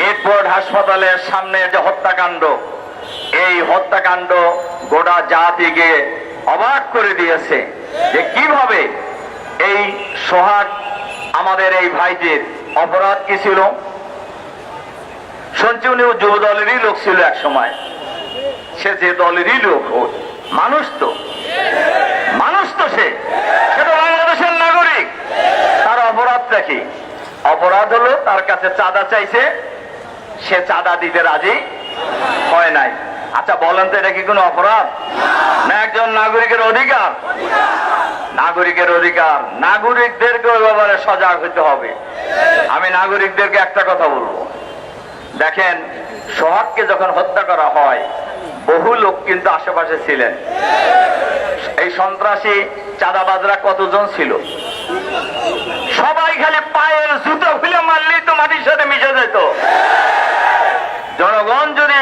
Mitford হাসপাতালের সামনে যে হত্যাকাণ্ড, এই হত্যাকাণ্ড গোটা জাতিকে অবাক করে দিয়েছে যে কিভাবে এই সোহাগ আমাদের এই ভাইটির অপরাধ কি ছিল। শুনছি উনি যুব দলেরই লোক ছিল এক সময়, সে যে দলেরই লোক হোক, মানুষ তো সে তো বাংলাদেশের নাগরিক। তার অপরাধটা কি? অপরাধ হলো তার কাছে চাঁদা চাইছে, সে চাঁদা দিতে রাজি হয় নাই। আচ্ছা বলেন তো, এটা কি কোনো অপরাধ না একজন নাগরিকের অধিকার? নাগরিকের অধিকার, নাগরিকদেরকে ওই ব্যাপারে সজাগ হতে হবে। আমি নাগরিকদেরকে একটা কথা বলবো, দেখেন সোহাগকে যখন হত্যা করা হয় বহু লোক কিন্তু আশেপাশে ছিলেন। এই সন্ত্রাসী চাঁদাবাজরা কতজন ছিল? সবাই খালি পায়ের জুতো খুলে মারলেই তো মাটির সাথে মিশে যেত। জনগণ যদি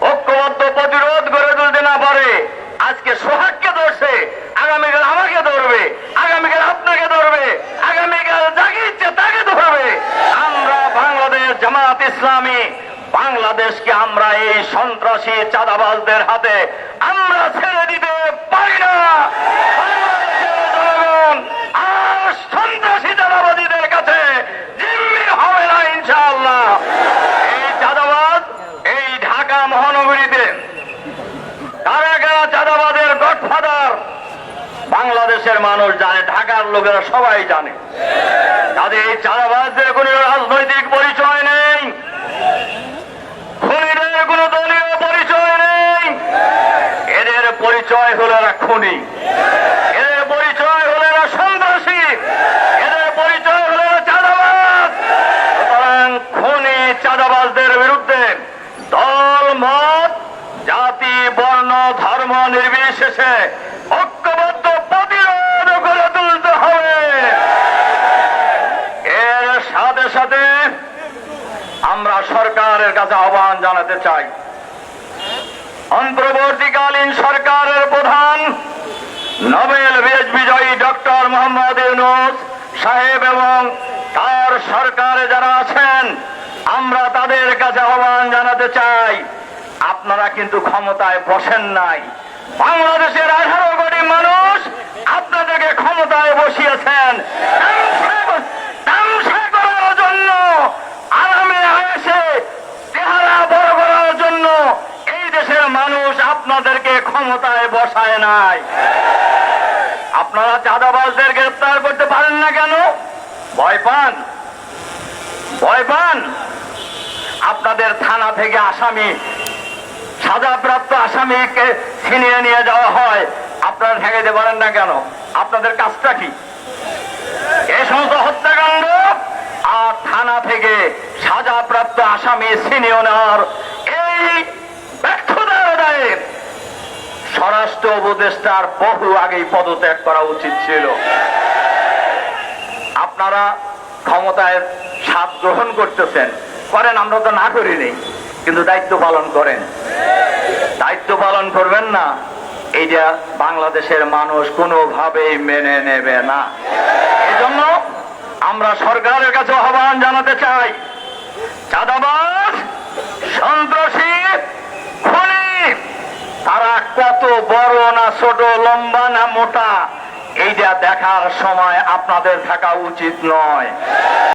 ঐক্যবদ্ধ প্রতিরোধ গড়ে তুলতে না পারে, আজকে সোহাগকে ধরছে, আগামীকাল আমাকে ধরবে, আগামীকাল আপনাকে ধরবে, আগামীকাল যাকে ইচ্ছে তাকে ধরবে। আমরা বাংলাদেশ জামাত ইসলামী বাংলাদেশকে আমরা এই সন্ত্রাসী চাঁদাবাজদের হাতে আমরা ছেড়ে দিতে পারি না। বাংলাদেশের জনগণ আর সন্ত্রাসী চাঁদাবাজীদের কাছে জিম্মি হবে না ইনশাআল্লাহ। এই চাঁদাবাজ এই ঢাকা মহানগরীতে কারা কারা চাঁদাবাজের গডফাদার বাংলাদেশের মানুষ জানে, ঢাকার লোকেরা সবাই জানে। তাদের এই চাঁদাবাজদের কোন রাজনৈতিক পরিচয় নেই, খুনিদের কোন দলীয় পরিচয় নেই। এদের পরিচয় হলো এরা খুনি, এদের পরিচয় হলো এরা সন্ত্রাসী, এদের পরিচয় হলো এরা চাঁদাবাজ। সুতরাং খুনি চাঁদাবাজদের বিরুদ্ধে দল মত জাতি বর্ণ ধর্ম নির্বিশেষে ঐক্যবদ্ধ প্রতিরোধ গড়ে তুলতে হবে। এর সাথে সাথে আমরা সরকারের কাছে আহ্বান জানাতে চাই, অন্তর্বর্তীকালীন সরকারের প্রধান নোবেল বিজয়ী ডক্টর মোহাম্মদ ইউনূস সাহেব এবং তার সরকারে যারা আছেন, আমরা তাদের কাছে আহ্বান জানাতে চাই, আপনারা কিন্তু ক্ষমতায় বসেন নাই। বাংলাদেশের 18 কোটি মানুষ আপনাদেরকে ক্ষমতায় বসিয়েছেন তামসা করার জন্য, আরামে আয়েশে চেহারা বড় করার জন্য। এই দেশের মানুষ আপনাদেরকে ক্ষমতায় বসায় নাই। আপনারা চাঁদাবাজদের গ্রেফতার করতে পারেন না কেন? ভয় পান? ভয় পান? আপনাদের থানা থেকে আসামি, সাজাপ্রাপ্ত আসামিকে ছিনিয়ে নিয়ে যাওয়া হয়, আপনারা ঠেকাইতে পারেন না কেন? আপনাদের কাজটা কি? এই সমস্ত হত্যাকাণ্ড আর থানা থেকে সাজাপ্রাপ্ত আসামি ছিনিয়ে নেওয়ার এই ব্যর্থতার দায়ে স্বরাষ্ট্র উপদেষ্টার বহু আগেই পদত্যাগ করা উচিত ছিল। আপনারা ক্ষমতায় স্বাদ গ্রহণ করতেছেন, করেন, আমরা তো না করিনি, কিন্তু দায়িত্ব পালন করেন। দায়িত্ব পালন করবেন না, এইটা বাংলাদেশের মানুষ কোনোভাবেই মেনে নেবে না। এজন্য আমরা সরকারের কাছে আহ্বান জানাতে চাই, চাঁদাবাজ, সন্ত্রাসী, খুনি তারা কত বড় না ছোট, লম্বা না মোটা, এইটা দেখার সময় আপনাদের থাকা উচিত নয়।